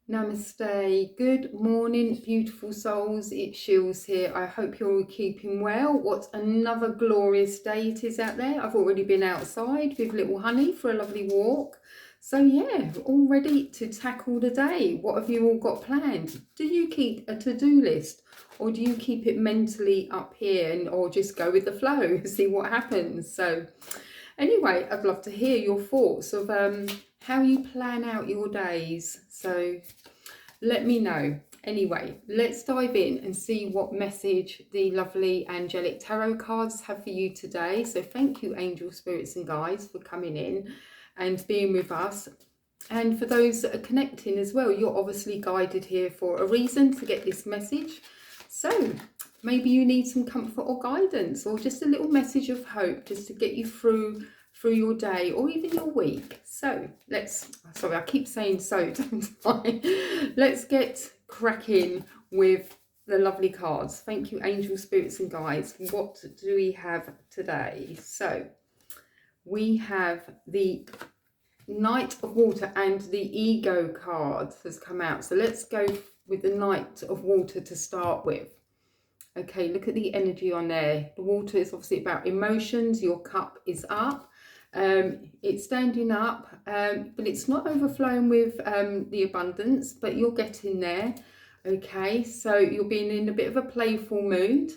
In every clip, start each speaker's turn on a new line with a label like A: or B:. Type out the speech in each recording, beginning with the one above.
A: Namaste. Good morning, beautiful souls. It's Sheils here. I hope you're all keeping well. What another glorious day it is out there. I've already been outside with little Honey for a lovely walk. So yeah, all ready to tackle the day. What have you all got planned? Do you keep a to-do list, or do you keep it mentally up here or just go with the flow, see what happens? So anyway, I'd love to hear your thoughts of how you plan out your days. So let me know. Anyway, let's dive in and see what message the lovely Angelic Tarot cards have for you today. So thank you, angel spirits and guides, for coming in and being with us. And for those that are connecting as well, you're obviously guided here for a reason to get this message. So maybe you need some comfort or guidance, or just a little message of hope just to get you through your day or even your week. So sorry, I keep saying so, don't I? Let's get cracking with the lovely cards. Thank you, angel spirits and guides. What do we have today? So we have the Knight of Water, and the Ego card has come out. So let's go with the Knight of Water to start with. Okay, look at the energy on there. The water is obviously about emotions. Your cup is up. It's standing up, but it's not overflowing with the abundance, but you're getting there. Okay, so you're being in a bit of a playful mood.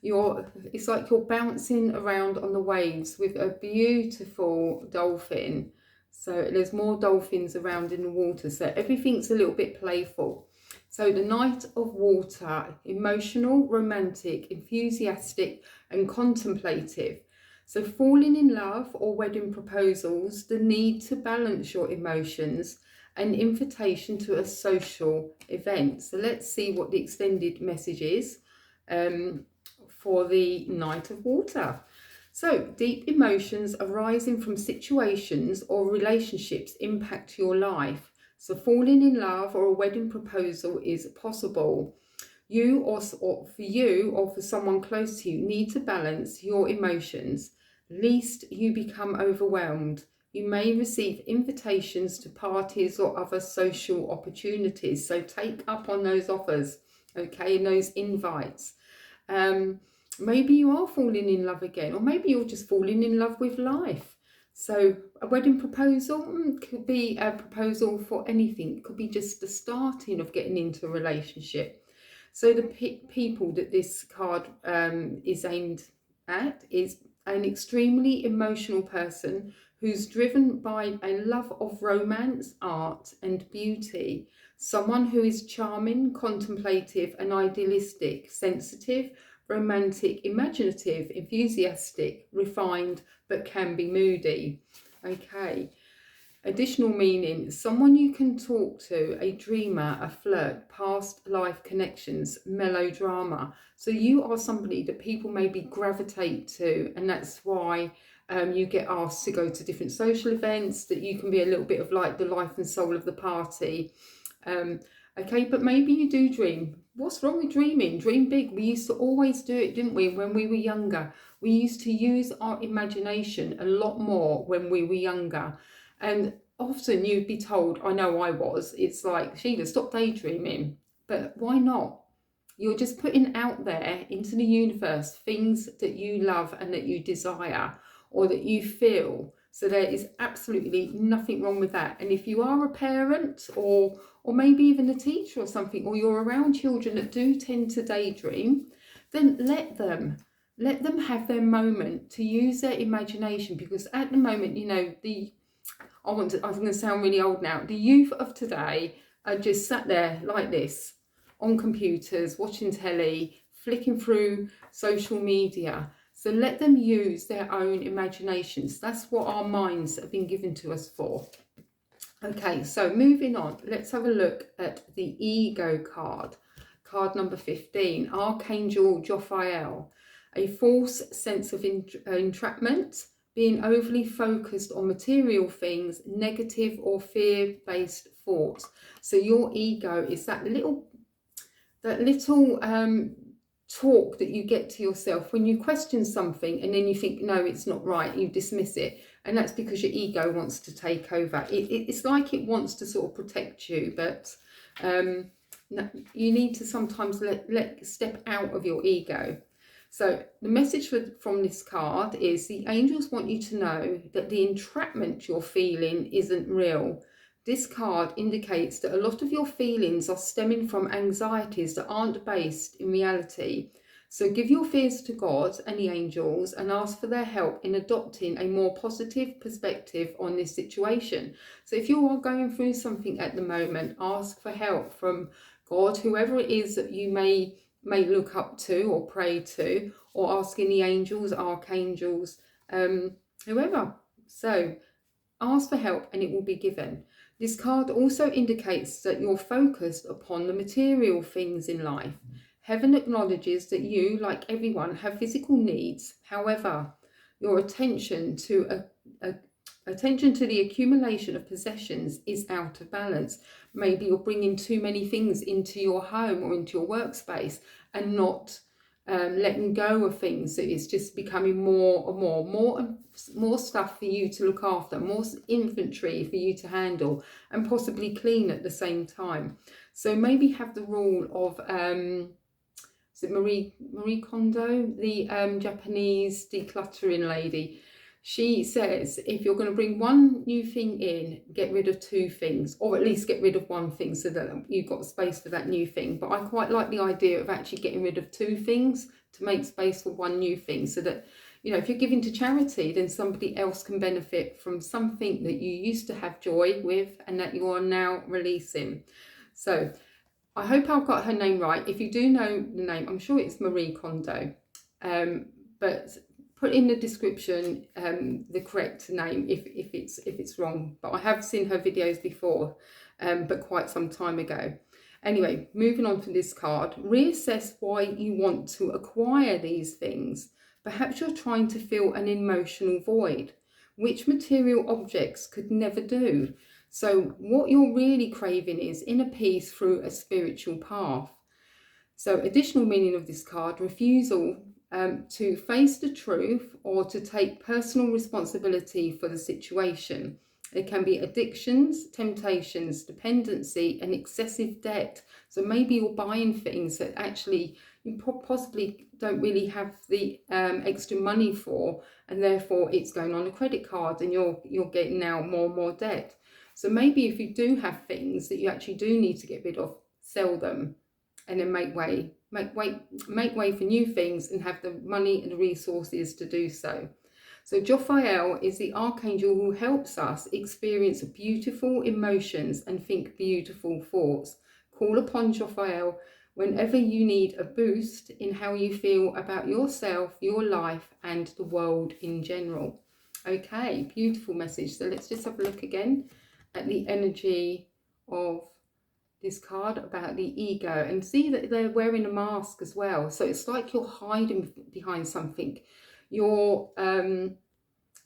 A: It's like you're bouncing around on the waves with a beautiful dolphin. So there's more dolphins around in the water, so everything's a little bit playful. So the Knight of Water, emotional, romantic, enthusiastic and contemplative. So falling in love or wedding proposals, the need to balance your emotions, an invitation to a social event. So let's see what the extended message is for the Knight of Water. So deep emotions arising from situations or relationships impact your life. So falling in love or a wedding proposal is possible. You or for you or for someone close to you need to balance your emotions, lest you become overwhelmed. You may receive invitations to parties or other social opportunities. So take up on those offers, okay, and those invites. Maybe you are falling in love again, or maybe you're just falling in love with life. So a wedding proposal could be a proposal for anything. It could be just the starting of getting into a relationship. So the people that this card is aimed at is an extremely emotional person who's driven by a love of romance, art and beauty. Someone who is charming, contemplative and idealistic, sensitive, romantic, imaginative, enthusiastic, refined, but can be moody. Okay. Additional meaning, someone you can talk to, a dreamer, a flirt, past life connections, melodrama. So you are somebody that people maybe gravitate to, and that's why you get asked to go to different social events, that you can be a little bit of like the life and soul of the party. Okay, but maybe you do dream. What's wrong with dreaming? Dream big. We used to always do it, didn't we, when we were younger? We used to use our imagination a lot more when we were younger. And often you'd be told, I know I was, it's like, Sheila, stop daydreaming. But why not? You're just putting out there into the universe things that you love and that you desire or that you feel. So there is absolutely nothing wrong with that. And if you are a parent or maybe even a teacher or something, or you're around children that do tend to daydream, then let them have their moment to use their imagination. Because at the moment, you know, I'm going to sound really old now. The youth of today are just sat there like this on computers, watching telly, flicking through social media. So let them use their own imaginations. That's what our minds have been given to us for. Okay, so moving on, let's have a look at the Ego card. Card number 15, Archangel Raphael. A false sense of entrapment, being overly focused on material things, negative or fear-based thoughts. So your ego is that little talk that you get to yourself when you question something and then you think, no, it's not right, you dismiss it. And that's because your ego wants to take over. It's like it wants to sort of protect you, but You need to sometimes let step out of your ego. So the message from this card is the angels want you to know that the entrapment you're feeling isn't real. This card indicates that a lot of your feelings are stemming from anxieties that aren't based in reality. So give your fears to God and the angels and ask for their help in adopting a more positive perspective on this situation. So if you are going through something at the moment, ask for help from God, whoever it is that you may look up to or pray to, or asking the angels, archangels, whoever. So ask for help and it will be given. This card also indicates that you're focused upon the material things in life. Heaven acknowledges that you, like everyone, have physical needs. However, your attention to the accumulation of possessions is out of balance. Maybe you're bringing too many things into your home or into your workspace and not letting go of things. So it's just becoming more stuff for you to look after, more inventory for you to handle and possibly clean at the same time. So maybe have the rule of is it Marie Kondo, the Japanese decluttering lady. She says if you're going to bring one new thing in, get rid of two things, or at least get rid of one thing so that you've got space for that new thing. But I quite like the idea of actually getting rid of two things to make space for one new thing, so that, you know, if you're giving to charity, then somebody else can benefit from something that you used to have joy with and that you are now releasing. So I hope I've got her name right. If you do know the name, I'm sure it's Marie Kondo, but put in the description the correct name if it's wrong. But I have seen her videos before, but quite some time ago. Anyway, moving on from this card, reassess why you want to acquire these things. Perhaps you're trying to fill an emotional void, which material objects could never do. So what you're really craving is inner peace through a spiritual path. So additional meaning of this card, refusal to face the truth or to take personal responsibility for the situation. It can be addictions, temptations, dependency, and excessive debt. So maybe you're buying things that actually you possibly don't really have the extra money for, and therefore it's going on a credit card and you're getting now more and more debt. So maybe if you do have things that you actually do need to get rid of, sell them and then make way for new things and have the money and the resources to do so. So Jophiel is the archangel who helps us experience beautiful emotions and think beautiful thoughts. Call upon Jophiel whenever you need a boost in how you feel about yourself, your life, and the world in general. Okay, beautiful message. So let's just have a look again at the energy of this card about the ego, and see that they're wearing a mask as well. So it's like you're hiding behind something. You're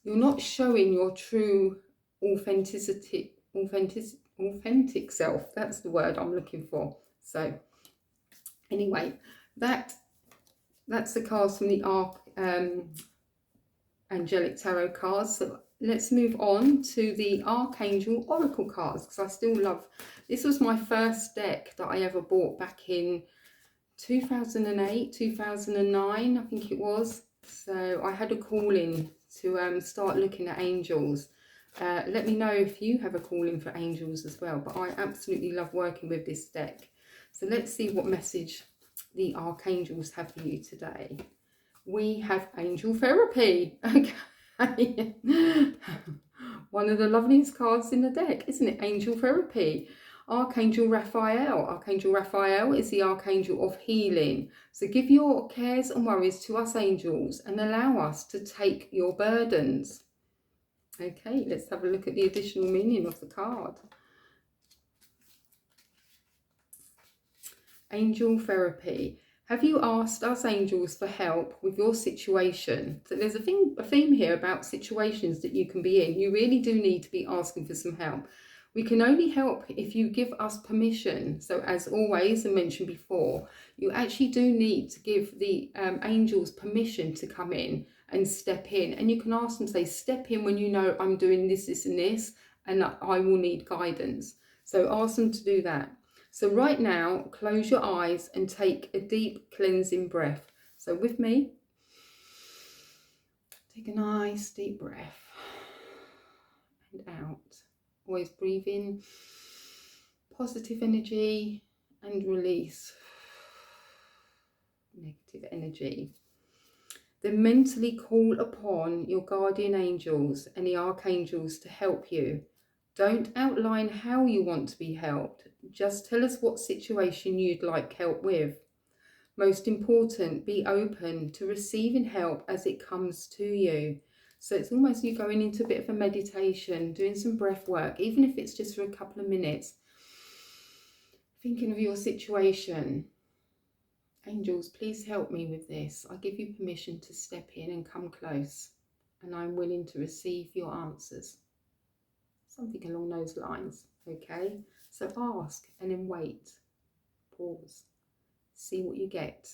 A: not showing your true authentic self. That's the word I'm looking for. So anyway, that's the cards from the Angelic Tarot cards. So let's move on to the Archangel Oracle cards, because I still love, this was my first deck that I ever bought back in 2008, 2009, I think it was. So I had a calling to start looking at angels. Let me know if you have a calling for angels as well, but I absolutely love working with this deck. So let's see what message the archangels have for you today. We have angel therapy. Okay. One of the loveliest cards in the deck, isn't it? Angel therapy. Archangel Raphael. Archangel Raphael is the archangel of healing. So give your cares and worries to us angels and allow us to take your burdens. Okay, let's have a look at the additional meaning of the card. Angel therapy. Have you asked us angels for help with your situation? So there's a theme here about situations that you can be in. You really do need to be asking for some help. We can only help if you give us permission. So as always, and mentioned before, you actually do need to give the angels permission to come in and step in. And you can ask them, say, step in when you know I'm doing this, this and this, and I will need guidance. So ask them to do that. So right now, close your eyes and take a deep cleansing breath. So with me, take a nice deep breath and out. Always breathe in positive energy and release negative energy. Then mentally call upon your guardian angels and the archangels to help you. Don't outline how you want to be helped. Just tell us what situation you'd like help with. Most important, be open to receiving help as it comes to you. So it's almost you going into a bit of a meditation, doing some breath work, even if it's just for a couple of minutes. Thinking of your situation. Angels, please help me with this. I give you permission to step in and come close, and I'm willing to receive your answers. Something along those lines, okay? So ask and then wait. Pause. See what you get.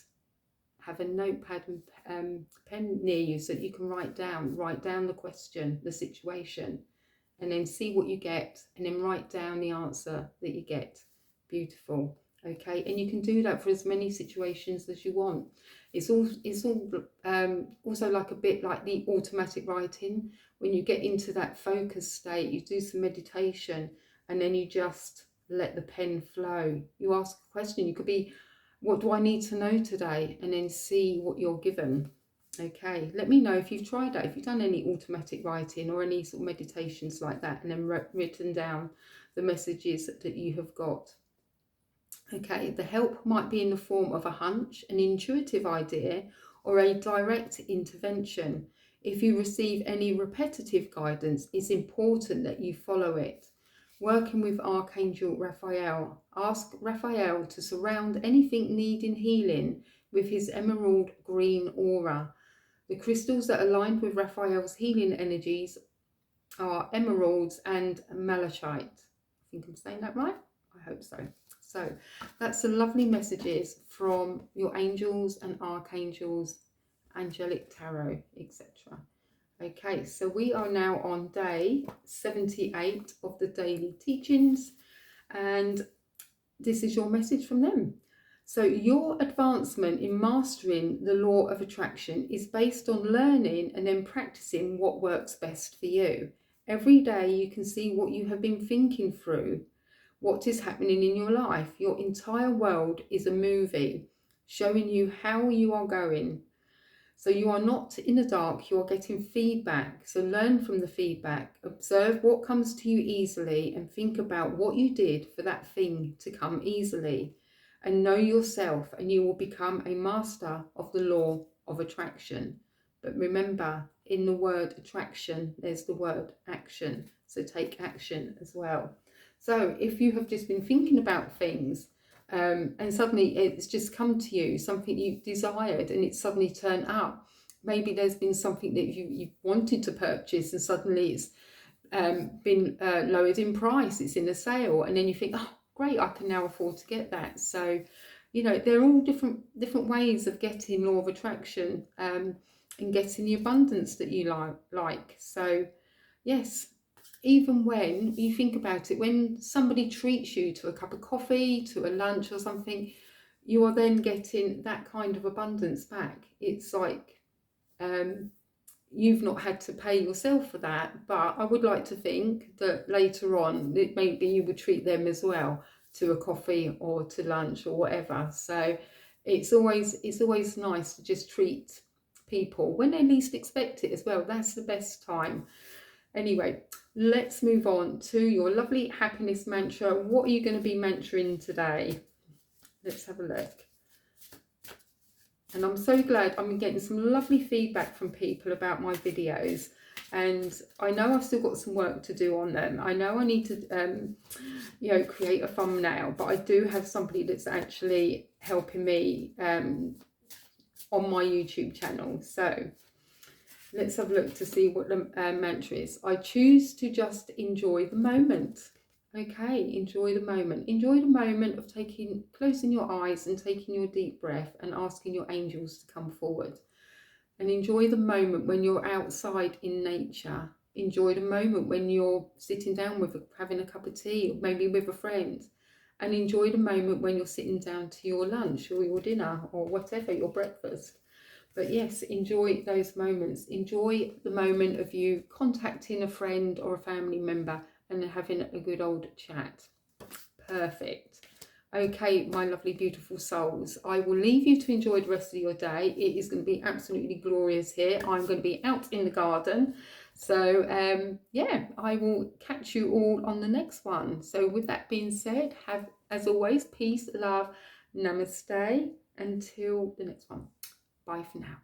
A: Have a notepad and pen near you so that you can write down the question, the situation, and then see what you get, and then write down the answer that you get. Beautiful. Okay, and you can do that for as many situations as you want. It's all also like a bit like the automatic writing. When you get into that focus state, you do some meditation, and then you just let the pen flow. You ask a question. You could be, what do I need to know today? And then see what you're given. Okay, let me know if you've tried that, if you've done any automatic writing or any sort of meditations like that, and then written down the messages that you have got. Okay, the help might be in the form of a hunch, an intuitive idea, or a direct intervention. If you receive any repetitive guidance, it's important that you follow it. Working with Archangel Raphael, ask Raphael to surround anything needing healing with his emerald green aura. The crystals that aligned with Raphael's healing energies are emeralds and malachite. I think I'm saying that right? I hope so. So that's the lovely messages from your angels and archangels, Angelic Tarot, etc. Okay, so we are now on day 78 of the daily teachings, and this is your message from them. So your advancement in mastering the law of attraction is based on learning and then practicing what works best for you. Every day you can see what you have been thinking through, what is happening in your life. Your entire world is a movie showing you how you are going. So you are not in the dark, you are getting feedback. So learn from the feedback, observe what comes to you easily, and think about what you did for that thing to come easily. And know yourself, and you will become a master of the law of attraction. But remember, in the word attraction, there's the word action. So take action as well. So if you have just been thinking about things and suddenly it's just come to you, something you desired, and it's suddenly turned up. Maybe there's been something that you wanted to purchase and suddenly it's been lowered in price, it's in a sale, and then you think, oh great, I can now afford to get that. So you know, they're all different ways of getting law of attraction and getting the abundance that you like. So yes, even when you think about it, when somebody treats you to a cup of coffee, to a lunch or something, you are then getting that kind of abundance back. It's like you've not had to pay yourself for that, but I would like to think that later on that maybe you would treat them as well to a coffee or to lunch or whatever. So it's always nice to just treat people when they least expect it as well. That's the best time. Anyway, let's move on to your lovely happiness mantra. What are you going to be mantraing today? Let's have a look. And I'm so glad I'm getting some lovely feedback from people about my videos. And I know I've still got some work to do on them. I know I need to, you know, create a thumbnail. But I do have somebody that's actually helping me on my YouTube channel. So let's have a look to see what the mantra is. I choose to just enjoy the moment. Okay, enjoy the moment. Enjoy the moment of closing your eyes and taking your deep breath and asking your angels to come forward. And enjoy the moment when you're outside in nature. Enjoy the moment when you're sitting down having a cup of tea, or maybe with a friend. and enjoy the moment when you're sitting down to your lunch or your dinner or whatever, your breakfast. But yes, enjoy those moments. Enjoy the moment of you contacting a friend or a family member and having a good old chat. Perfect. Okay, my lovely, beautiful souls, I will leave you to enjoy the rest of your day. It is going to be absolutely glorious here. I'm going to be out in the garden. So, yeah, I will catch you all on the next one. So with that being said, have, as always, peace, love, namaste. Until the next one. Bye for now.